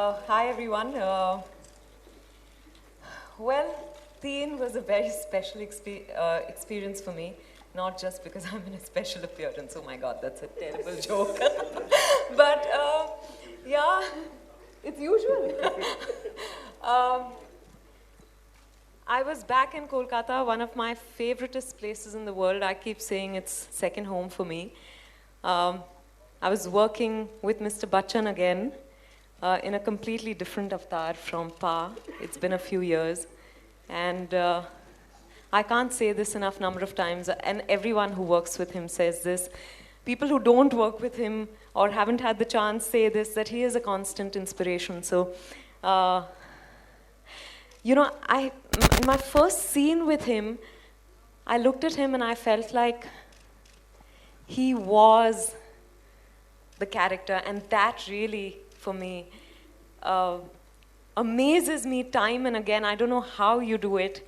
Hi everyone. Well, Teen was a very special experience for me, not just because I'm in a special appearance. Oh my God, that's a terrible joke. But yeah, it's usual. um, I was back in Kolkata, one of my favoriteest places in the world. I keep saying it's second home for me. Um, I was working with Mr. Bachchan again in a completely different avatar from Pa. It's been a few years. And I can't say this enough number of times, and everyone who works with him says this. People who don't work with him or haven't had the chance say this, that he is a constant inspiration. So, in my first scene with him, I looked at him and I felt like he was the character, and that really, for me, amazes me time and again. I don't know how you do it,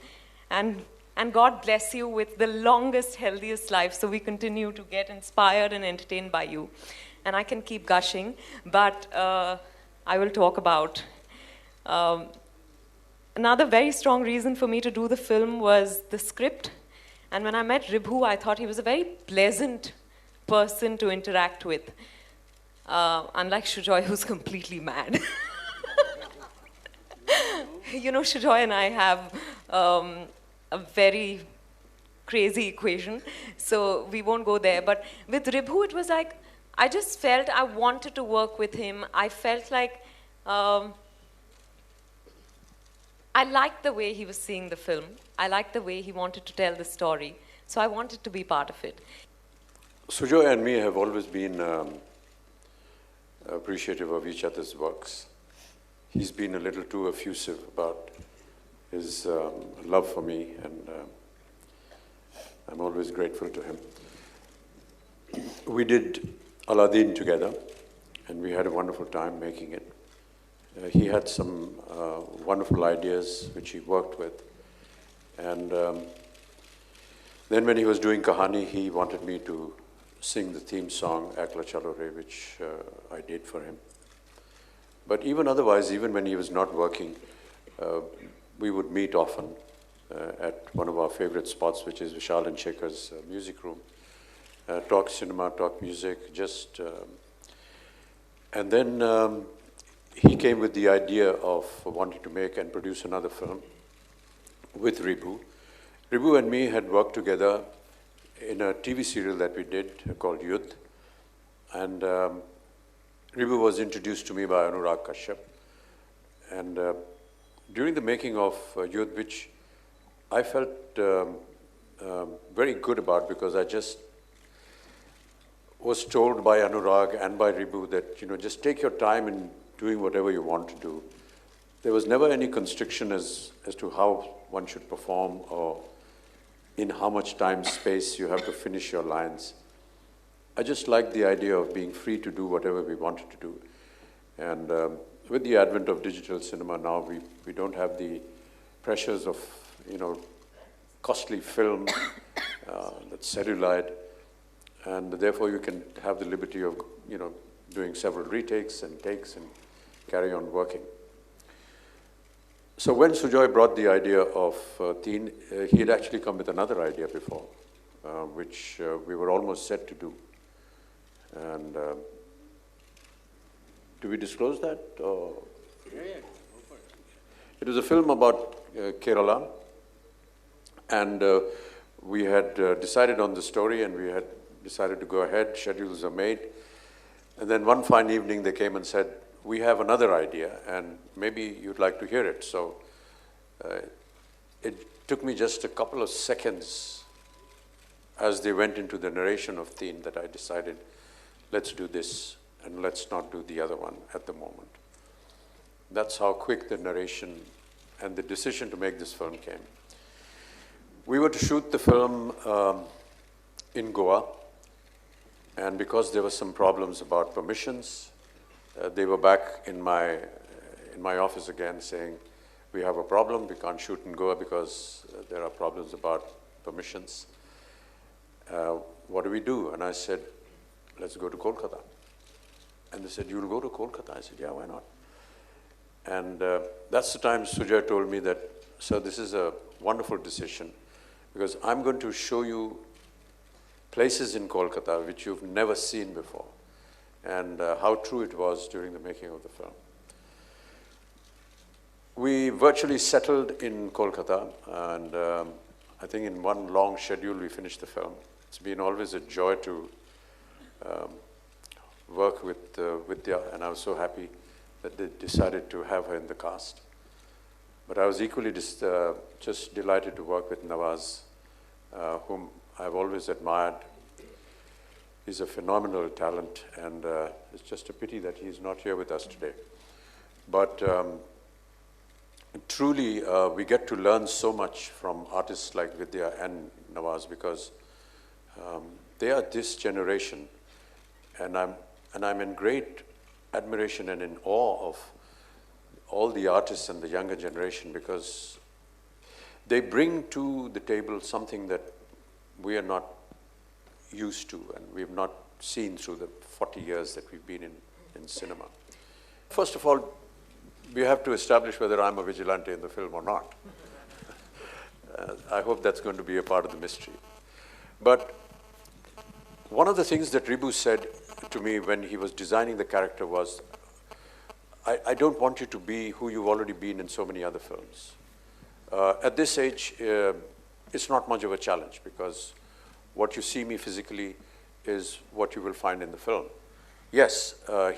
and God bless you with the longest, healthiest life, so we continue to get inspired and entertained by you. And I can keep gushing, but I will talk about another very strong reason for me to do the film was the script. And when I met Ribhu, I thought he was a very pleasant person to interact with. Unlike Sujoy, who's completely mad. You know, Sujoy and I have a very crazy equation, so we won't go there. But with Ribhu, it was like, I just felt I wanted to work with him. I felt like I liked the way he was seeing the film. I liked the way he wanted to tell the story. So I wanted to be part of it. Sujoy and me have always been appreciative of each other's works. He's been a little too effusive about his love for me, and I'm always grateful to him. We did Aladdin together, and we had a wonderful time making it. He had some wonderful ideas which he worked with, and then when he was doing Kahani, he wanted me to sing the theme song, Ekla Chalo Re, which I did for him. But even otherwise, even when he was not working, we would meet often at one of our favorite spots, which is Vishal and Shekhar's music room. Talk cinema, talk music, and then he came with the idea of wanting to make and produce another film with Ribhu. Ribhu and me had worked together in a TV serial that we did called Yudh, and Ribhu was introduced to me by Anurag Kashyap. And during the making of Yudh, which I felt very good about, because I just was told by Anurag and by Ribhu that, just take your time in doing whatever you want to do. There was never any constriction as to how one should perform or in how much time, space you have to finish your lines. I just liked the idea of being free to do whatever we wanted to do. And with the advent of digital cinema now, we don't have the pressures of, costly film that's celluloid. And therefore you can have the liberty of, doing several retakes and takes and carry on working. So when Sujoy brought the idea of Teen, he had actually come with another idea before, which we were almost set to do. And do we disclose that? Or? Yeah, go for it. It was a film about Kerala, and we had decided on the story, and we had decided to go ahead. Schedules are made. And then one fine evening they came and said, we have another idea, and maybe you'd like to hear it. So it took me just a couple of seconds as they went into the narration of Teen that I decided, let's do this and let's not do the other one at the moment. That's how quick the narration and the decision to make this film came. We were to shoot the film in Goa, and because there were some problems about permissions, they were back in my office again saying, we have a problem, we can't shoot in Goa because there are problems about permissions. What do we do? And I said, let's go to Kolkata. And they said, you'll go to Kolkata? I said, yeah, why not? And that's the time Sujay told me that, sir, this is a wonderful decision because I'm going to show you places in Kolkata which you've never seen before, and how true it was during the making of the film. We virtually settled in Kolkata, and I think in one long schedule we finished the film. It's been always a joy to work with Vidya, and I was so happy that they decided to have her in the cast. But I was equally just delighted to work with Nawaz, whom I've always admired. He's a phenomenal talent, and it's just a pity that he's not here with us today. But truly, we get to learn so much from artists like Vidya and Nawaz because they are this generation, and I'm in great admiration and in awe of all the artists and the younger generation because they bring to the table something that we are not used to and we have not seen through the 40 years that we've been in cinema. First of all, we have to establish whether I'm a vigilante in the film or not. I hope that's going to be a part of the mystery. But one of the things that Ribu said to me when he was designing the character was, I don't want you to be who you've already been in so many other films. At this age, it's not much of a challenge because what you see me physically is what you will find in the film. Yes,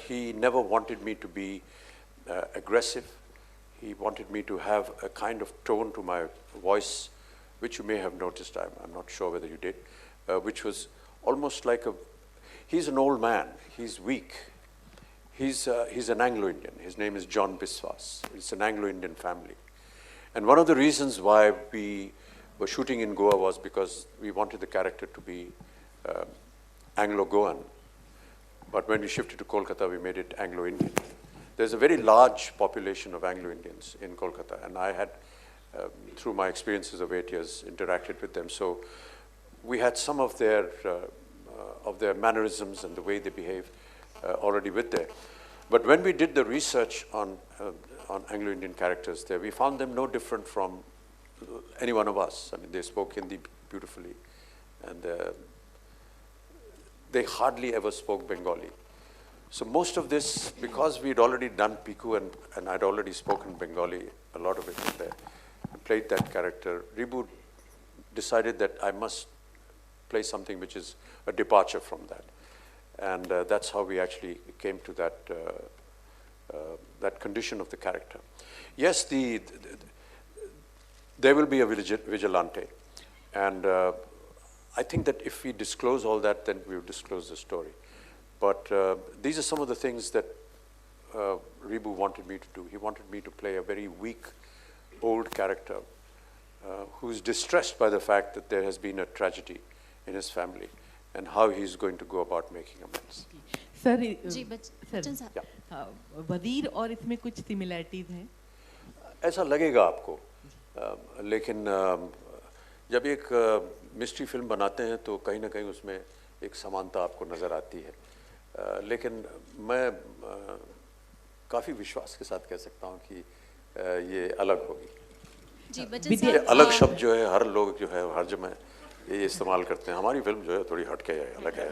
he never wanted me to be aggressive. He wanted me to have a kind of tone to my voice, which you may have noticed, I'm not sure whether you did, which was almost like he's an old man, he's weak. He's an Anglo-Indian. His name is John Biswas. It's an Anglo-Indian family. And one of the reasons why we were shooting in Goa was because we wanted the character to be Anglo-Goan. But when we shifted to Kolkata, we made it Anglo-Indian. There's a very large population of Anglo-Indians in Kolkata, and I had, through my experiences of 8 years, interacted with them. So we had some of their mannerisms and the way they behave already with there. But when we did the research on Anglo-Indian characters there, we found them no different from any one of us. I mean, they spoke Hindi beautifully, and they hardly ever spoke Bengali. So most of this, because we'd already done Piku and I'd already spoken Bengali, a lot of it in there, and played that character, Ribu decided that I must play something which is a departure from that. And that's how we actually came to that condition of the character. Yes, there will be a vigilante. And I think that if we disclose all that, then we will disclose the story. But these are some of the things that Ribu wanted me to do. He wanted me to play a very weak, old character who's distressed by the fact that there has been a tragedy in his family and how he's going to go about making amends. Sir ji Bachchan साहब वजीर और इसमें कुछ similarities हैं? ऐसा लगेगा आपको, लेकिन जब एक मिस्ट्री फिल्म बनाते हैं तो कहीं ना कहीं उसमें एक समानता आपको नज़र आती है, लेकिन मैं काफ़ी विश्वास के साथ कह सकता हूँ कि ये अलग होगी। जी बच्चन साहब, अलग शब्द जो है हर लोग जो है हर जगह ये इस्तेमाल करते हैं। हमारी फिल्म जो है थोड़ी हटके है, अलग है,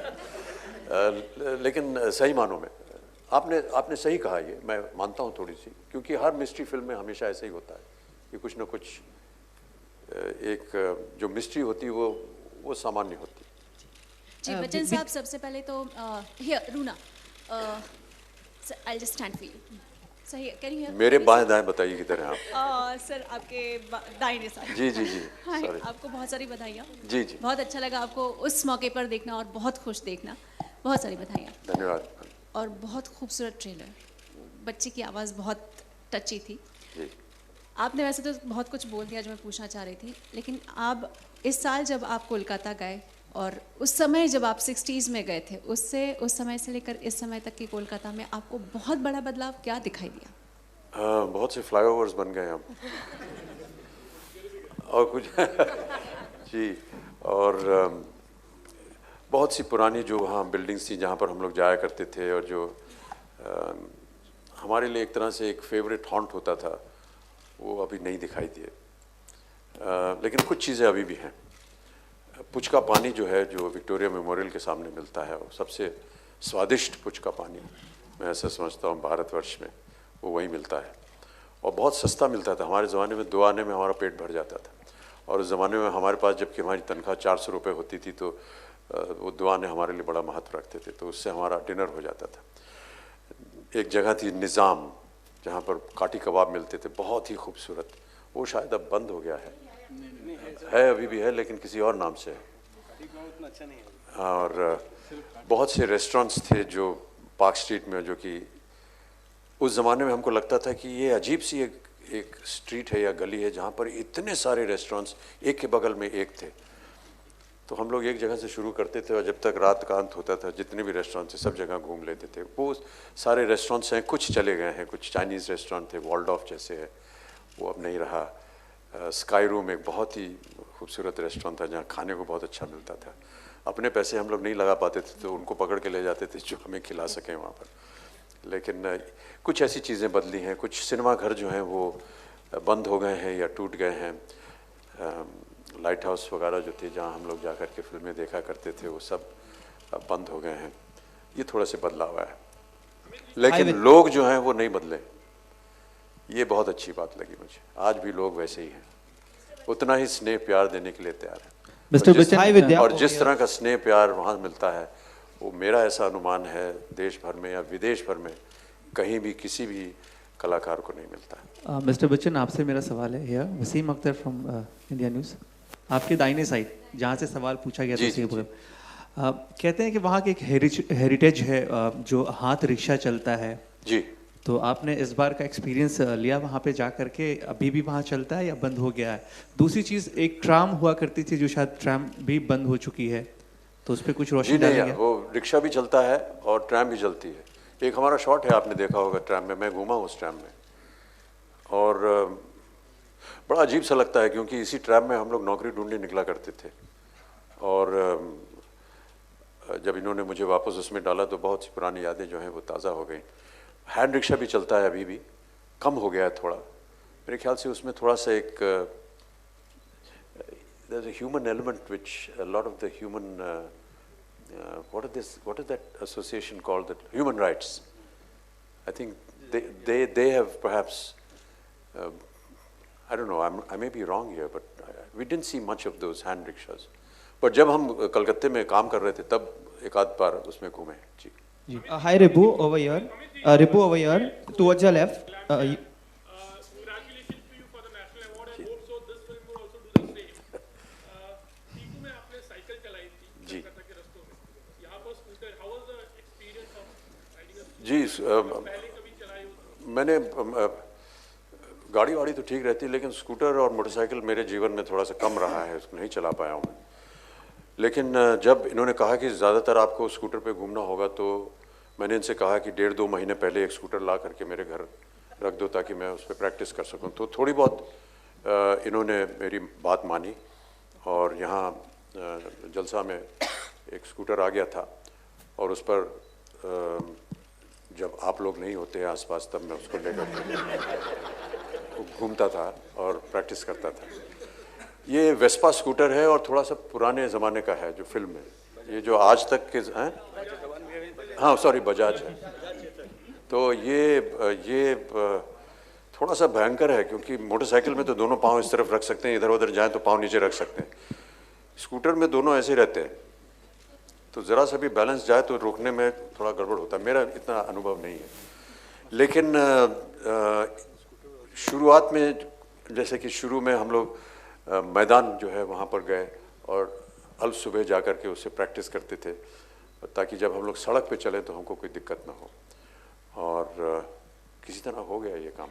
लेकिन सही मानों में आपने सही कहा, ये मैं मानता हूँ थोड़ी सी, क्योंकि हर मिस्ट्री फिल्म में हमेशा ऐसा ही होता है कि कुछ ना कुछ एक जो मिस्ट्री होती है वो सामान्य होती है। जी बच्चन साहब, सबसे पहले तो here Runa, I'll just stand for you. सही, can you hear? मेरे बाएं दाएं बताइए किधर हैं आप? सर आपके दाहिने साइड। जी हाय, सॉरी। आपको बहुत सारी बधाइयाँ। जी बहुत अच्छा लगा आपको उस मौके पर देखना और बहुत खुश देखना, बहुत सारी बधाइयाँ। धन्यवाद। और बहुत खूबसूरत ट्रेलर, बच्चे की आवाज़ बहुत टची थी। जी। आपने वैसे तो बहुत कुछ बोल दिया जो मैं पूछना चाह रही थी, लेकिन आप इस साल जब आप कोलकाता गए और उस समय जब आप 60s में गए थे, उस समय से लेकर इस समय तक की कोलकाता में आपको बहुत बड़ा बदलाव क्या दिखाई दिया? बहुत से फ्लाईओवर्स बन गए हम और कुछ जी, और बहुत सी पुरानी जो वहाँ बिल्डिंग्स थी जहाँ पर हम लोग जाया करते थे और जो हमारे लिए एक तरह से एक फेवरेट हॉन्ट होता था, वो अभी नहीं दिखाई दिए। लेकिन कुछ चीज़ें अभी भी हैं। पुच का पानी जो है, जो विक्टोरिया मेमोरियल के सामने मिलता है, वो सबसे स्वादिष्ट पुच का पानी मैं ऐसा समझता हूँ भारतवर्ष में, वो वहीं मिलता है और बहुत सस्ता मिलता था। हमारे ज़माने में 2 आने में हमारा पेट भर जाता था, और उस ज़माने में हमारे पास जबकि हमारी तनख्वाह 400 रुपये होती थी, तो वो 2 आने हमारे लिए बड़ा महत्व रखते थे, तो उससे हमारा डिनर हो जाता था। एक जगह थी निज़ाम, जहाँ पर काटी कबाब मिलते थे, बहुत ही खूबसूरत। वो शायद अब बंद हो गया है अभी भी है, लेकिन किसी और नाम से है। अच्छा नहीं है। और बहुत से रेस्टोरेंट्स थे जो पार्क स्ट्रीट में, जो कि उस ज़माने में हमको लगता था कि ये अजीब सी एक स्ट्रीट है या गली है जहाँ पर इतने सारे रेस्टोरेंट्स एक के बगल में एक थे। तो हम लोग एक जगह से शुरू करते थे और जब तक रात का अंत होता था जितने भी रेस्टोरेंट थे सब जगह घूम लेते थे। वो सारे रेस्टोरेंट्स हैं, कुछ चले गए हैं, कुछ चाइनीज़ रेस्टोरेंट थे, वॉल्डॉफ जैसे है, वो अब नहीं रहा। स्काई रूम एक बहुत ही खूबसूरत रेस्टोरेंट था जहाँ खाने को बहुत अच्छा मिलता था। अपने पैसे हम लोग नहीं लगा पाते थे तो उनको पकड़ के ले जाते थे जो हमें खिला सकें वहाँ पर। लेकिन कुछ ऐसी चीज़ें बदली हैं, कुछ सिनेमा घर जो हैं वो बंद हो गए हैं या टूट गए हैं। लाइट हाउस वगैरह जो थे जहाँ हम लोग जा कर के फिल्में देखा करते थे वो सब अब बंद हो गए हैं। ये थोड़ा से बदलाव है, लेकिन लोग जो हैं वो नहीं बदले। ये बहुत अच्छी बात लगी मुझे। आज भी लोग वैसे ही हैं, उतना ही स्नेह प्यार देने के लिए तैयार है। और जिस तरह का स्नेह प्यार वहाँ मिलता है, वो मेरा ऐसा अनुमान है देश भर में या विदेश भर में कहीं भी किसी भी कलाकार को नहीं मिलता है। मिस्टर बच्चन, आपसे मेरा सवाल है here, Wasim Akhtar from India News. आपके दाहिने साइड जहाँ से सवाल पूछा गया था, कहते हैं कि वहाँ की एक हेरिटेज है जो हाथ रिक्शा चलता है जी। तो आपने इस बार का एक्सपीरियंस लिया वहाँ पे जा करके? अभी भी वहाँ चलता है या बंद हो गया है? दूसरी चीज़, एक ट्राम हुआ करती थी जो शायद ट्राम भी बंद हो चुकी है, तो उस पर कुछ रोशनी डालेंगे? वो रिक्शा भी चलता है और ट्राम भी चलती है। एक हमारा शॉट है, आपने देखा होगा ट्राम में, मैं घूमा हूँ उस ट्राम में और बड़ा अजीब सा लगता है क्योंकि इसी ट्राम में हम लोग नौकरी ढूंढने निकला करते थे और जब इन्होंने मुझे वापस उसमें डाला तो बहुत सी पुरानी यादें जो हैं वो ताज़ा हो गई। हैंड रिक्शा भी चलता है, अभी भी कम हो गया है थोड़ा मेरे ख्याल से। उसमें थोड़ा सा एक there's a human element which a lot of the human what is that association called, that human rights, I think they have perhaps I don't know, I may be wrong here, but we didn't see much of those hand rickshaws. But जब हम कलकत्ते में काम कर रहे थे तब एक आध बार उसमें घूमे। जी। Hi Ribu, over here. Ribu over here, towards your left. Congratulations to you for the national award. I hope so this film will also do the same. T2 में आपने साइकिल चलाई थी कलकत्ता के रास्तों में, यहाँ पर scooter, how was the experience of riding a scooter? जी, पहले कभी चलाई हो? मैंने गाड़ी वाड़ी तो ठीक रहती है लेकिन स्कूटर और मोटरसाइकिल मेरे जीवन में थोड़ा सा कम रहा है, उसको नहीं चला पाया हूँ मैं। लेकिन जब इन्होंने कहा कि ज़्यादातर आपको स्कूटर पे घूमना होगा तो मैंने इनसे कहा कि 1.5-2 महीने पहले एक स्कूटर ला करके मेरे घर रख दो ताकि मैं उस पर प्रैक्टिस कर सकूं। तो थोड़ी बहुत इन्होंने मेरी बात मानी और यहाँ जलसा में एक स्कूटर आ गया था और उस पर जब आप लोग नहीं होते आसपास तब मैं उसको लेकर घूमता था और प्रैक्टिस करता था। ये वेस्पा स्कूटर है और थोड़ा सा पुराने ज़माने का है जो फिल्म है। ये जो आज तक के हैं, हाँ सॉरी, बजाज है। तो ये थोड़ा सा भयंकर है क्योंकि मोटरसाइकिल में तो दोनों पाँव इस तरफ रख सकते हैं, इधर उधर जाएं तो पाँव नीचे रख सकते हैं। स्कूटर में दोनों ऐसे रहते हैं तो ज़रा सा भी बैलेंस जाए तो रोकने में थोड़ा गड़बड़ होता है। मेरा इतना अनुभव नहीं है, लेकिन शुरुआत में जैसे कि शुरू में हम लोग मैदान जो है वहाँ पर गए और अल सुबह जा कर के उससे प्रैक्टिस करते थे ताकि जब हम लोग सड़क पे चले तो हमको कोई दिक्कत ना हो, और किसी तरह हो गया ये काम।